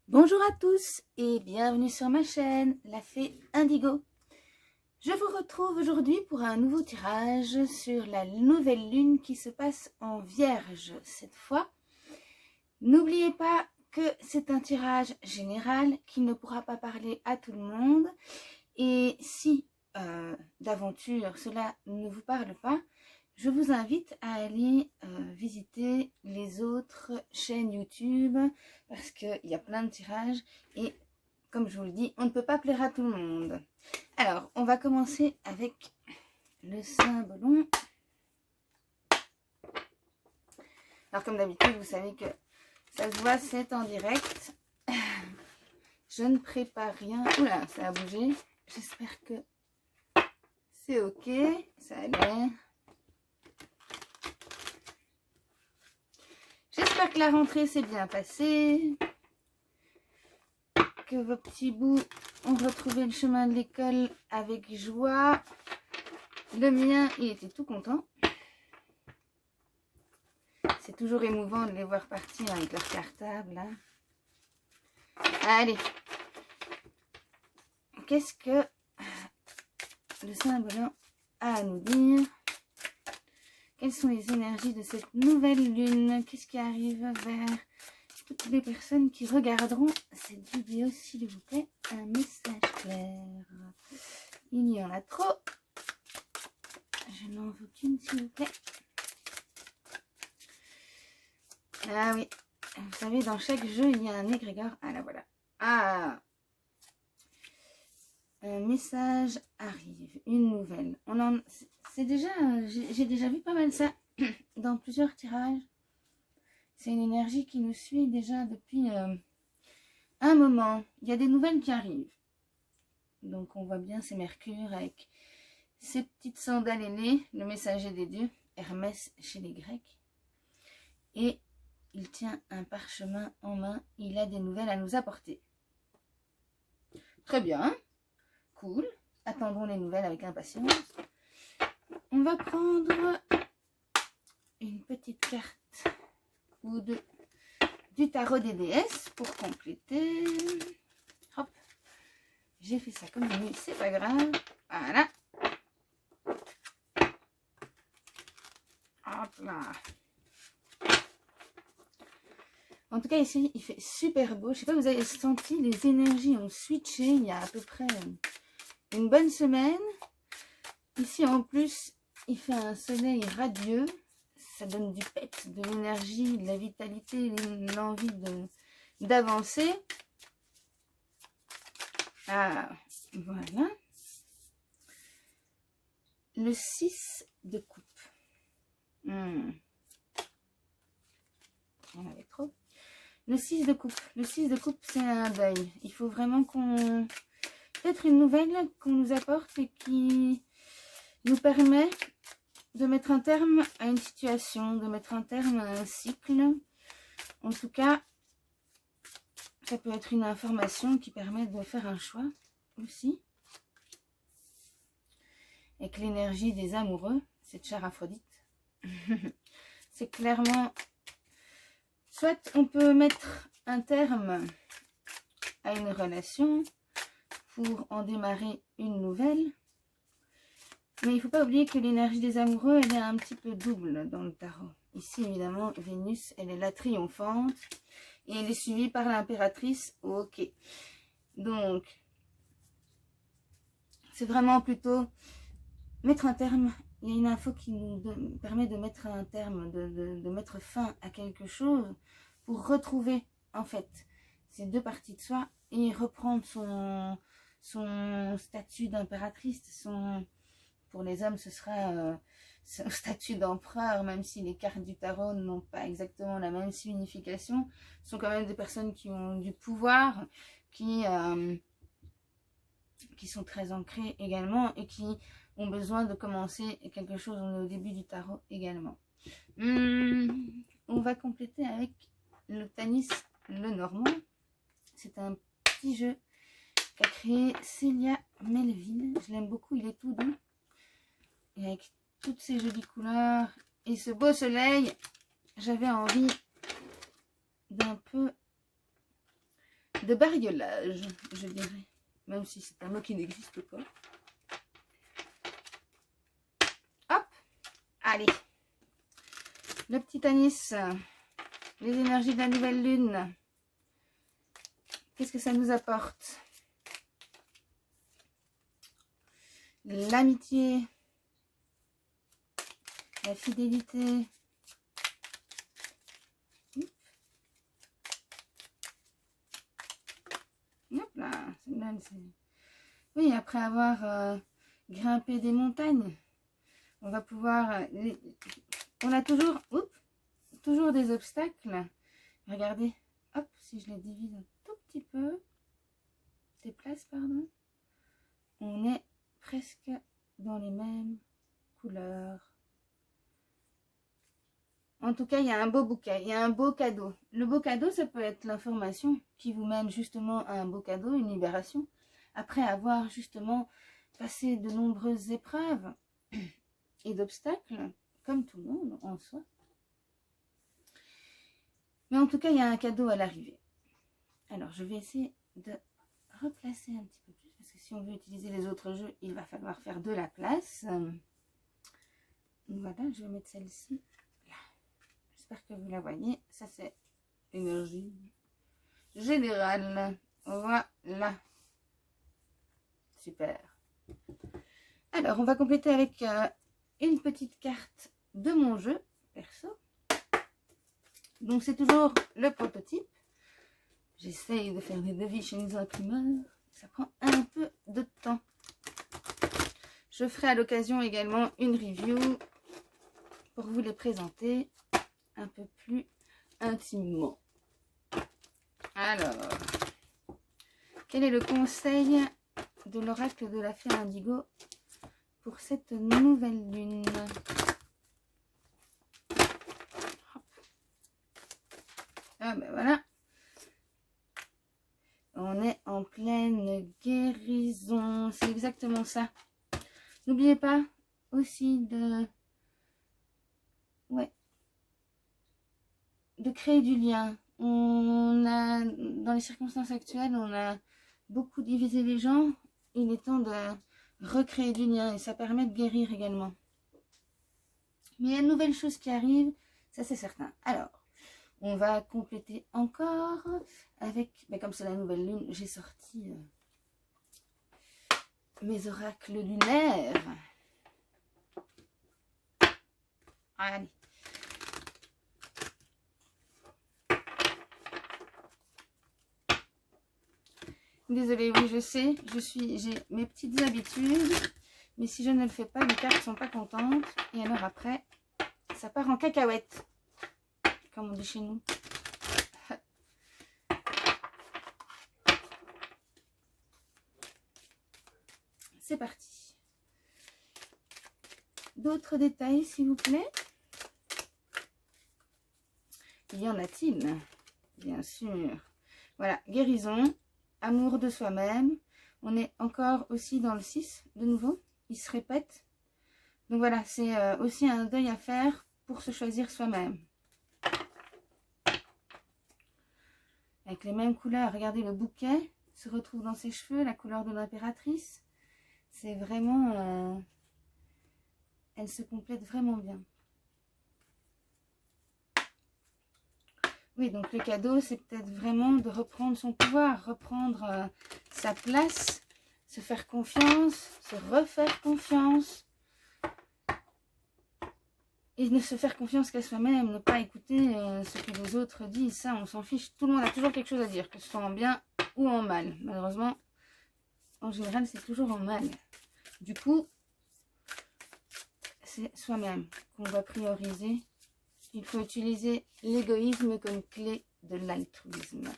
Bonjour à tous et bienvenue sur ma chaîne, la Fée Indigo. Je vous retrouve aujourd'hui pour un nouveau tirage sur la nouvelle lune qui se passe en Vierge cette fois. N'oubliez pas que c'est un tirage général qui ne pourra pas parler à tout le monde. Et si d'aventure cela ne vous parle pas, je vous invite à aller visiter les autres chaînes YouTube parce qu'il y a plein de tirages et comme je vous le dis, on ne peut pas plaire à tout le monde. Alors, on va commencer avec le Saint-Belon. Alors, comme d'habitude, vous savez que ça se voit, c'est en direct. Je ne prépare rien. Oula, ça a bougé. J'espère que c'est ok. Ça a l'air. J'espère que la rentrée s'est bien passée, que vos petits bouts ont retrouvé le chemin de l'école avec joie. Le mien, il était tout content. C'est toujours émouvant de les voir partir avec leur cartable. Hein. Allez, qu'est-ce que le Saint-Belon a à nous dire? Quelles sont les énergies de cette nouvelle lune? Qu'est-ce qui arrive vers toutes les personnes qui regarderont cette vidéo, s'il vous plaît? Un message clair. Il y en a trop. Je n'en veux qu'une, s'il vous plaît. Ah oui, vous savez, dans chaque jeu, il y a un égrégore. Ah là, voilà. Ah, un message arrive, une nouvelle. C'est déjà, j'ai déjà vu pas mal ça dans plusieurs tirages. C'est une énergie qui nous suit déjà depuis un moment. Il y a des nouvelles qui arrivent. Donc on voit bien, c'est Mercure avec ses petites sandales ailées, le messager des dieux, Hermès chez les Grecs. Et il tient un parchemin en main. Il a des nouvelles à nous apporter. Très bien. Cool. Attendons les nouvelles avec impatience. On va prendre une petite carte ou deux du tarot des déesses pour compléter. Hop. J'ai fait ça comme mieux, c'est pas grave. Voilà. Hop là. En tout cas, ici, il fait super beau. Je sais pas, vous avez senti, les énergies ont switché il y a à peu près une bonne semaine. Ici, en plus, il fait un soleil radieux. Ça donne du pep, de l'énergie, de la vitalité, l'envie d'avancer. Ah, voilà. Le 6 de coupe. On avait trop. Le 6 de coupe. Le 6 de coupe, c'est un deuil. Il faut vraiment qu'on... Peut-être une nouvelle qu'on nous apporte et qui nous permet de mettre un terme à une situation, de mettre un terme à un cycle. En tout cas, ça peut être une information qui permet de faire un choix aussi. Avec l'énergie des amoureux, cette chère Aphrodite. C'est clairement... Soit on peut mettre un terme à une relation pour en démarrer une nouvelle. Mais il ne faut pas oublier que l'énergie des amoureux, elle est un petit peu double dans le tarot. Ici, évidemment, Vénus, elle est la triomphante. Et elle est suivie par l'impératrice. Ok. Donc, c'est vraiment plutôt mettre un terme. Il y a une info qui nous permet de mettre un terme, de mettre fin à quelque chose pour retrouver, en fait, ces deux parties de soi et reprendre son statut d'impératrice, pour les hommes, ce sera son statut d'empereur, même si les cartes du tarot n'ont pas exactement la même signification. Ce sont quand même des personnes qui ont du pouvoir, qui sont très ancrées également et qui ont besoin de commencer quelque chose au début du tarot également. On va compléter avec le Tanis Lenormand. C'est un petit jeu qu'a créé Célia Melville. Je l'aime beaucoup, il est tout doux. Et avec toutes ces jolies couleurs et ce beau soleil, j'avais envie d'un peu de bariolage, je dirais. Même si c'est un mot qui n'existe pas. Hop, allez. Le petit anis, les énergies de la nouvelle lune. Qu'est-ce que ça nous apporte? L'amitié, la fidélité. Hop là, oui, après avoir grimpé des montagnes, on va pouvoir... on a toujours des obstacles. Regardez, hop, si je les divise un tout petit peu, déplace, pardon, on est presque dans les mêmes couleurs. En tout cas, il y a un beau bouquet, il y a un beau cadeau. Le beau cadeau, ça peut être l'information qui vous mène justement à un beau cadeau, une libération. Après avoir justement passé de nombreuses épreuves et d'obstacles, comme tout le monde en soi. Mais en tout cas, il y a un cadeau à l'arrivée. Alors, je vais essayer de replacer un petit peu plus, parce que si on veut utiliser les autres jeux, il va falloir faire de la place. Voilà, je vais mettre celle-ci là. J'espère que vous la voyez. Ça, c'est énergie générale. Voilà. Super. Alors, on va compléter avec une petite carte de mon jeu perso. Donc, c'est toujours le prototype. J'essaye de faire des devis chez les imprimeurs. Ça prend un peu de temps. Je ferai à l'occasion également une review pour vous les présenter un peu plus intimement. Alors, quel est le conseil de l'oracle de la fée indigo pour cette nouvelle lune? Ah ben voilà. On est en pleine guérison. C'est exactement ça. N'oubliez pas aussi de créer du lien. On a, dans les circonstances actuelles, on a beaucoup divisé les gens. Il est temps de recréer du lien et ça permet de guérir également. Mais il y a une nouvelle chose qui arrive, ça c'est certain. Alors, on va compléter encore avec, comme c'est la nouvelle lune, j'ai sorti mes oracles lunaires. Allez. Désolée, oui, je sais, j'ai mes petites habitudes, mais si je ne le fais pas, les cartes ne sont pas contentes. Et alors après, ça part en cacahuète, comme on dit chez nous. C'est parti. D'autres détails, s'il vous plaît? Y en a-t-il? Bien sûr. Voilà, guérison. Amour de soi-même. On est encore aussi dans le 6 de nouveau. Il se répète. Donc voilà, c'est aussi un deuil à faire pour se choisir soi-même. Avec les mêmes couleurs. Regardez, le bouquet se retrouve dans ses cheveux, la couleur de l'impératrice. C'est vraiment... elle se complète vraiment bien. Oui, donc le cadeau, c'est peut-être vraiment de reprendre son pouvoir, reprendre sa place, se faire confiance, se refaire confiance. Et ne se faire confiance qu'à soi-même, ne pas écouter ce que les autres disent. Ça, on s'en fiche. Tout le monde a toujours quelque chose à dire, que ce soit en bien ou en mal. Malheureusement, en général, c'est toujours en mal. Du coup, c'est soi-même qu'on va prioriser. Il faut utiliser l'égoïsme comme clé de l'altruisme.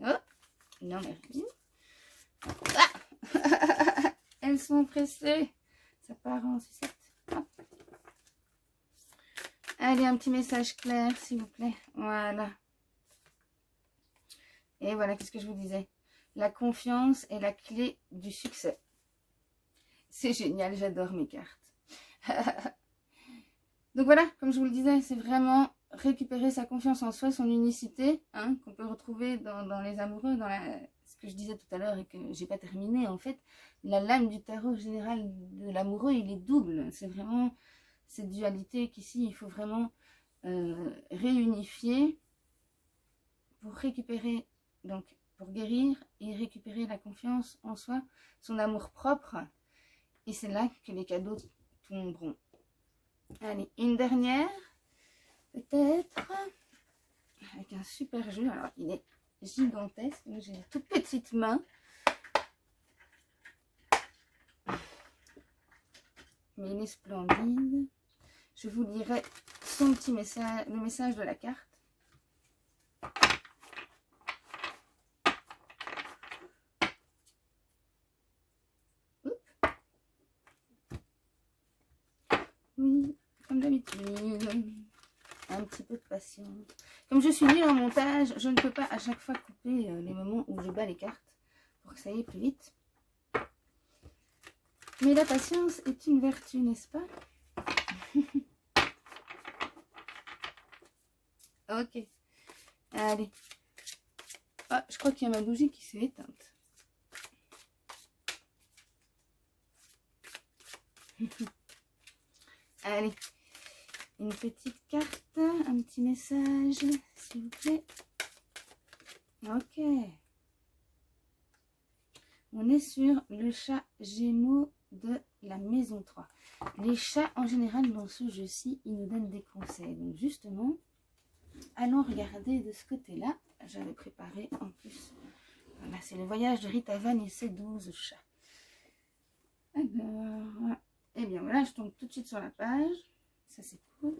Oh, non merci. Ah elles sont pressées. Ça part en sucette. Hop. Allez, un petit message clair, s'il vous plaît. Voilà. Et voilà, qu'est-ce que je vous disais? La confiance est la clé du succès. C'est génial, j'adore mes cartes. Donc voilà, comme je vous le disais, c'est vraiment récupérer sa confiance en soi, son unicité, hein, qu'on peut retrouver dans les amoureux, ce que je disais tout à l'heure et que j'ai pas terminé. En fait, la lame du tarot général de l'amoureux, il est double. C'est vraiment cette dualité qu'ici, il faut vraiment réunifier pour récupérer, donc pour guérir et récupérer la confiance en soi, son amour propre. Et c'est là que les cadeaux tomberont. Allez, une dernière, peut-être, avec un super jeu. Alors, il est gigantesque. J'ai une toute petite main. Mais il est splendide. Je vous lirai son petit message, le message de la carte. Oui, comme d'habitude, un petit peu de patience. Comme je suis nulle en montage, je ne peux pas à chaque fois couper les moments où je bats les cartes pour que ça aille plus vite. Mais la patience est une vertu, n'est-ce pas? Ok. Allez. Ah, je crois qu'il y a ma bougie qui s'est éteinte. Allez, une petite carte, un petit message, s'il vous plaît. Ok. On est sur le chat Gémeaux de la maison 3. Les chats, en général, dans ce jeu-ci, ils nous donnent des conseils. Donc, justement, allons regarder de ce côté-là. J'avais préparé en plus. Voilà, c'est le voyage de Rita Van et ses 12 chats. Alors... Et bien voilà, je tombe tout de suite sur la page. Ça c'est cool.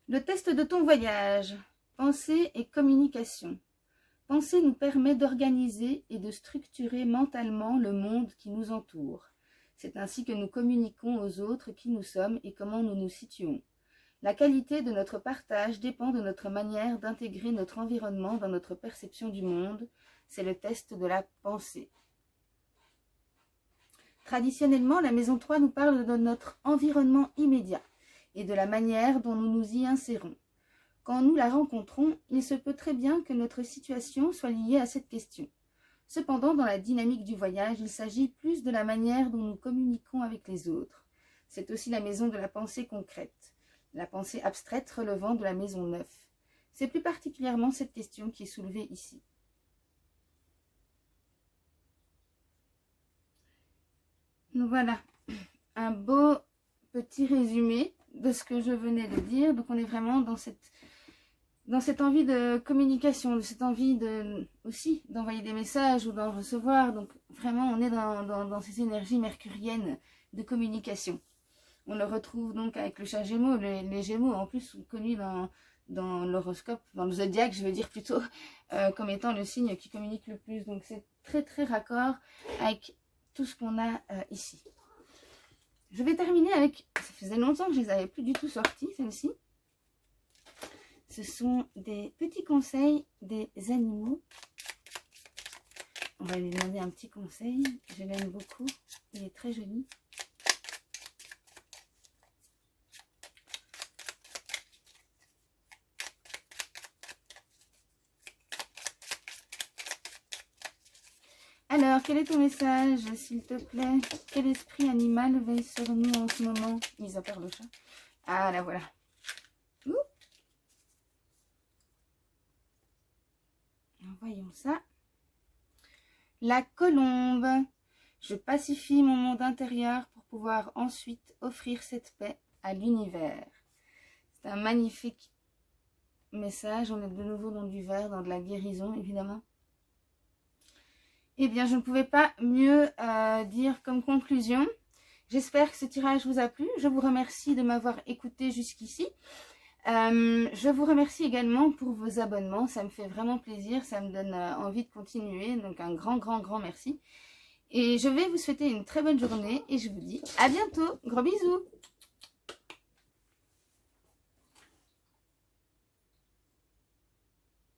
Le test de ton voyage. Pensée et communication. Penser nous permet d'organiser et de structurer mentalement le monde qui nous entoure. C'est ainsi que nous communiquons aux autres qui nous sommes et comment nous nous situons. La qualité de notre partage dépend de notre manière d'intégrer notre environnement dans notre perception du monde. C'est le test de la pensée. Traditionnellement, la maison 3 nous parle de notre environnement immédiat et de la manière dont nous nous y insérons. Quand nous la rencontrons, il se peut très bien que notre situation soit liée à cette question. Cependant, dans la dynamique du voyage, il s'agit plus de la manière dont nous communiquons avec les autres. C'est aussi la maison de la pensée concrète, la pensée abstraite relevant de la maison 9. C'est plus particulièrement cette question qui est soulevée ici. Donc voilà, un beau petit résumé de ce que je venais de dire. Donc on est vraiment dans cette envie de communication, de cette envie aussi d'envoyer des messages ou d'en recevoir. Donc vraiment on est dans ces énergies mercuriennes de communication. On le retrouve donc avec le chat Gémeaux. Les Gémeaux en plus sont connus dans l'horoscope, dans le zodiaque je veux dire plutôt, comme étant le signe qui communique le plus. Donc c'est très très raccord avec tout ce qu'on a ici. Je vais terminer avec, ça faisait longtemps que je les avais plus du tout sorties, celles-ci. Ce sont des petits conseils des animaux. On va lui demander un petit conseil, je l'aime beaucoup, il est très joli. Alors, quel est ton message, s'il te plaît? Quel esprit animal veille sur nous en ce moment, mis à part le chat? Ah, la voilà. Ouh. Voyons ça. La colombe. Je pacifie mon monde intérieur pour pouvoir ensuite offrir cette paix à l'univers. C'est un magnifique message. On est de nouveau dans du vert, dans de la guérison, évidemment. Eh bien, je ne pouvais pas mieux dire comme conclusion. J'espère que ce tirage vous a plu. Je vous remercie de m'avoir écouté jusqu'ici. Je vous remercie également pour vos abonnements. Ça me fait vraiment plaisir. Ça me donne envie de continuer. Donc, un grand merci. Et je vais vous souhaiter une très bonne journée. Et je vous dis à bientôt. Gros bisous.